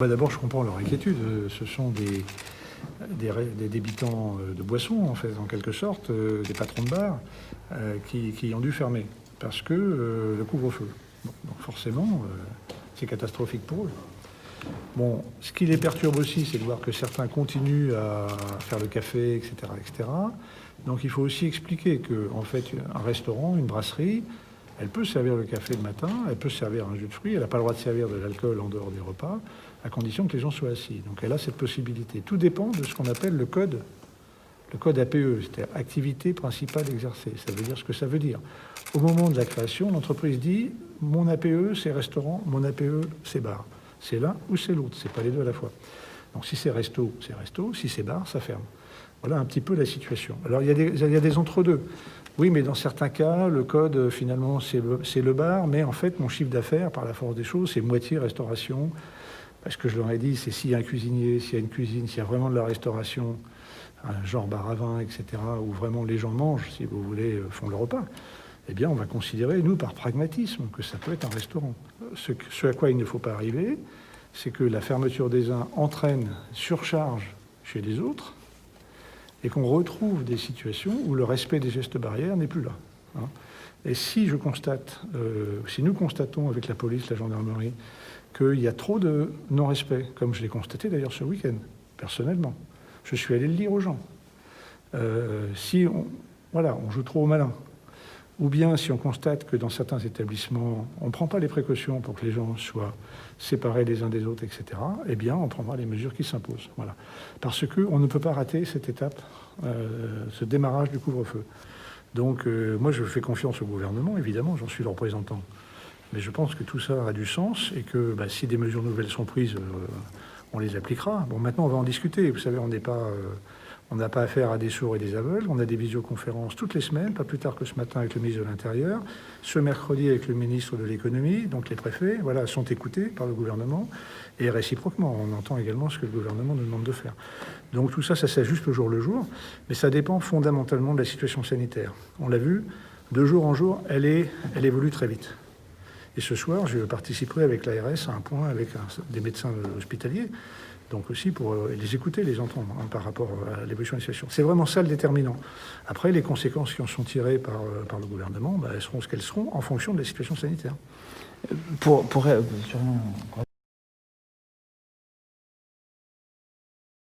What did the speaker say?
D'abord, je comprends leur inquiétude. Ce sont des débitants de boissons, en fait, en quelque sorte, des patrons de bars, qui ont dû fermer parce que le couvre-feu. Bon, donc forcément, c'est catastrophique pour eux. Bon, ce qui les perturbe aussi, c'est de voir que certains continuent à faire le café, etc., etc. Donc il faut aussi expliquer que, en fait, un restaurant, une brasserie, elle peut servir le café le matin, elle peut servir un jus de fruits, elle n'a pas le droit de servir de l'alcool en dehors des repas, à condition que les gens soient assis. Donc elle a cette possibilité. Tout dépend de ce qu'on appelle le code APE, c'est-à-dire activité principale exercée. Ça veut dire ce que ça veut dire. Au moment de la création, l'entreprise dit « mon APE, c'est restaurant, mon APE, c'est bar ». C'est l'un ou c'est l'autre, c'est pas les deux à la fois. Donc si c'est resto, c'est resto, si c'est bar, ça ferme. Voilà un petit peu la situation. Alors il y a des entre-deux. Oui, mais dans certains cas, le code, finalement, c'est le bar, mais en fait, mon chiffre d'affaires, par la force des choses, c'est moitié restauration. Parce que je leur ai dit, c'est s'il y a un cuisinier, s'il y a une cuisine, s'il y a vraiment de la restauration, un genre bar à vin, etc., où vraiment les gens mangent, si vous voulez, font le repas, eh bien, on va considérer, nous, par pragmatisme, que ça peut être un restaurant. Ce à quoi il ne faut pas arriver, c'est que la fermeture des uns entraîne surcharge chez les autres, et qu'on retrouve des situations où le respect des gestes barrières n'est plus là. Hein. Et si je constate, si nous constatons avec la police, la gendarmerie, qu'il y a trop de non-respect, comme je l'ai constaté d'ailleurs ce week-end, personnellement, je suis allé le dire aux gens. Si on joue trop au malin, ou bien si on constate que dans certains établissements, on ne prend pas les précautions pour que les gens soient séparés les uns des autres, etc., eh bien, on prendra les mesures qui s'imposent. Voilà. Parce qu'on ne peut pas rater cette étape, ce démarrage du couvre-feu. Donc, moi, je fais confiance au gouvernement, évidemment, j'en suis le représentant. Mais je pense que tout ça a du sens et que si des mesures nouvelles sont prises, on les appliquera. Bon, maintenant, on va en discuter. Vous savez, on n'a pas affaire à des sourds et des aveugles. On a des visioconférences toutes les semaines, pas plus tard que ce matin avec le ministre de l'Intérieur, ce mercredi avec le ministre de l'Économie, donc les préfets, voilà, sont écoutés par le gouvernement et réciproquement. On entend également ce que le gouvernement nous demande de faire. Donc tout ça, ça s'ajuste au jour le jour, mais ça dépend fondamentalement de la situation sanitaire. On l'a vu, de jour en jour, elle évolue très vite. Et ce soir, je participerai avec l'ARS à un point avec des médecins hospitaliers, donc aussi pour les écouter, les entendre par rapport à l'évolution de la situation. C'est vraiment ça le déterminant. Après, les conséquences qui en sont tirées par le gouvernement, elles seront ce qu'elles seront en fonction de la situation sanitaire.